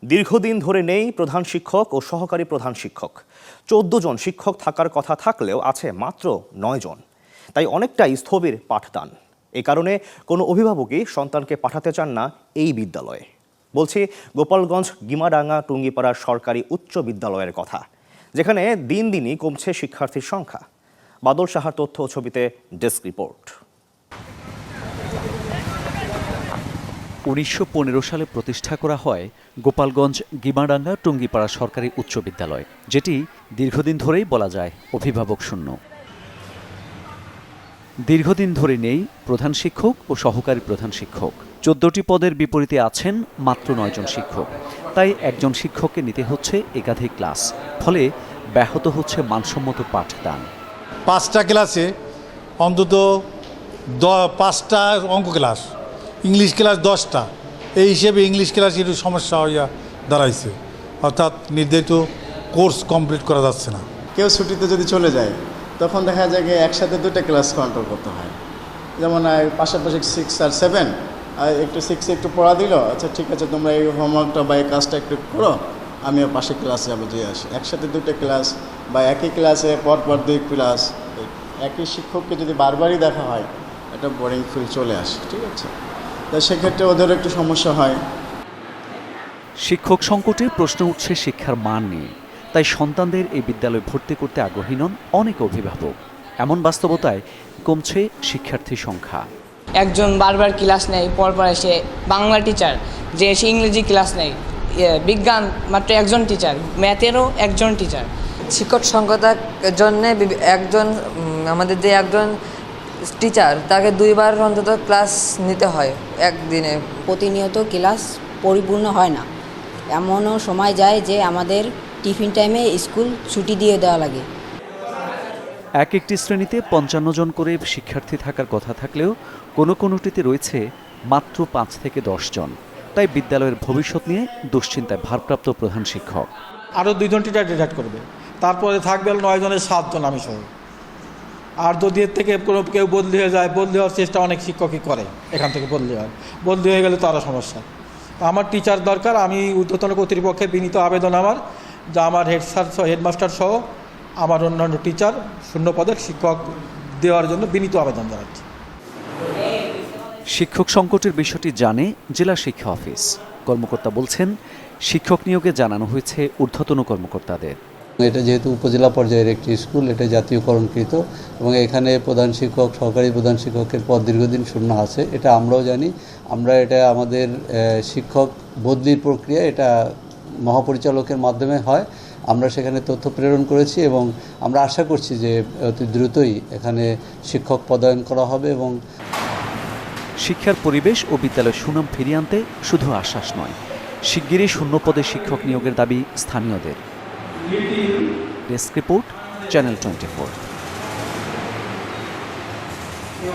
দীর্ঘদিন ধরে নেই প্রধান শিক্ষক ও সহকারী প্রধান শিক্ষক। ১৪ জন শিক্ষক থাকার কথা থাকলেও আছে মাত্র ৯ জন। তাই অনেকটাই স্থবির পাঠদান। এই কারণে কোনো অভিভাবকই সন্তানকে পাঠাতে চান না এই বিদ্যালয়ে। বলছি গোপালগঞ্জ গিমাডাঙ্গা টুঙ্গিপাড়া সরকারি উচ্চ বিদ্যালয়ের কথা, যেখানে দিন দিনই কমছে শিক্ষার্থীর সংখ্যা। বাদল সাহার তথ্য ও ছবিতে ডেস্ক রিপোর্ট। ১৯১৫ সালে প্রতিষ্ঠা করা হয় গোপালগঞ্জ গিমাডাঙ্গা টুঙ্গিপাড়া সরকারি উচ্চ বিদ্যালয়, যেটি দীর্ঘদিন ধরেই বলা যায় অভিভাবক শূন্য। দীর্ঘদিন ধরে নেই প্রধান শিক্ষক ও সহকারী প্রধান শিক্ষক। ১৪টি পদের বিপরীতে আছেন মাত্র ৯ জন শিক্ষক। তাই একজন শিক্ষককে নিতে হচ্ছে একাধিক ক্লাস, ফলে ব্যাহত হচ্ছে মানসম্মত পাঠদান। 5টা ক্লাসে অন্তত 5টা অঙ্ক ক্লাস, ইংলিশ ক্লাস 10টা। এই হিসেবে ইংলিশ ক্লাস একটু সমস্যা হইয়া দাঁড়াইছে, অর্থাৎ নির্ধারিত কোর্স কমপ্লিট করা যাচ্ছে না। কেউ ছুটিতে যদি চলে যায় তখন দেখা যায় যে একসাথে 2টা ক্লাস কন্ট্রোল করতে হয়। যেমন পাশাপাশি 6 আর 7 একটু 6-এ একটু পড়া দিল, আচ্ছা ঠিক আছে তোমরা এই হোমওয়ার্কটা বা এই কাজটা একটু করো, আমিও পাশে ক্লাসে যাবো, দিয়ে আসি। একসাথে 2টা ক্লাস বা একই ক্লাসে পরপর 2 ক্লাস, একই শিক্ষককে যদি বারবারই দেখা হয় একটা বোরিং ফিল চলে আসে, ঠিক আছে? তো সেক্ষেত্রে ওদের একটু সমস্যা হয়। শিক্ষক সংকটে প্রশ্ন উঠছে শিক্ষার মান নিয়ে। তাই সন্তানদের এই বিদ্যালয়ে ভর্তি করতে আগ্রহী নন অনেক অভিভাবক। এমন বাস্তবতায় কমছে শিক্ষার্থীর সংখ্যা। একজন বারবার ক্লাস নেয়, পরপর এসে বাংলা টিচার, যে এসে ইংরেজি ক্লাস নেয়, বিজ্ঞান মাত্র একজন টিচার, ম্যাথেরও একজন টিচার। শিক্ষক সংকটের জন্য একজন আমাদের যে একজন টিচার তাকে 2 বার অন্তত ক্লাস নিতে হয় একদিনে। প্রতিনিয়ত ক্লাস পরিপূর্ণ হয় না, এমনও সময় যায় যে আমাদের টিফিন টাইমে স্কুল ছুটি দিয়ে দেওয়া লাগে। এক একটি শ্রেণীতে ৫৫ জন করে শিক্ষার্থী থাকার কথা থাকলেও কোনোটিতে রয়েছে মাত্র 5 থেকে 10 জন। তাই বিদ্যালয়ের ভবিষ্যৎ নিয়ে দুশ্চিন্তায় ভারপ্রাপ্ত প্রধান শিক্ষক। আরও 2 জন টিচার রিটায়ার করবে, তারপরে থাকবে 9 জনের 7 জন আমি সহ। আর যদি এর থেকে কোনো কেউ বদলি হয়ে যায়, বদলি হওয়ার চেষ্টা অনেক শিক্ষকই করে, এখান থেকে বদলি হয়ে গেলে তো আরও সমস্যা। আমার টিচার দরকার। আমি ঊর্ধ্বতন কর্তৃপক্ষের বিনীত আবেদন আমার, যা আমার হেডমাস্টার সহ আমার অন্যান্য টিচার শূন্য পদের শিক্ষক দেওয়ার জন্য বিনীত আবেদন জানাচ্ছি। শিক্ষক সংকটের বিষয়টি জানে জেলা শিক্ষা অফিস। কর্মকর্তা বলছেন, শিক্ষক নিয়োগে জানানো হয়েছে ঊর্ধ্বতন কর্মকর্তাদের। এটা যেহেতু উপজেলা পর্যায়ের একটি স্কুল, এটা জাতীয়করণকৃত এবং এখানে প্রধান শিক্ষক, সহকারী প্রধান শিক্ষকের পদ দীর্ঘদিন শূন্য আছে, এটা আমরাও জানি। আমরা এটা আমাদের শিক্ষক বদলির প্রক্রিয়া এটা মহাপরিচালকের মাধ্যমে হয়। আমরা সেখানে তথ্য প্রেরণ করেছি এবং আমরা আশা করছি যে অতি দ্রুতই এখানে শিক্ষক পদায়ন করা হবে। এবং শিক্ষার পরিবেশ ও বিদ্যালয়ের সুনাম ফিরিয়ে আনতে শুধু আশ্বাস নয়, শিগগিরই শূন্য পদে শিক্ষক নিয়োগের দাবি স্থানীয়দের। Desk report, channel 24।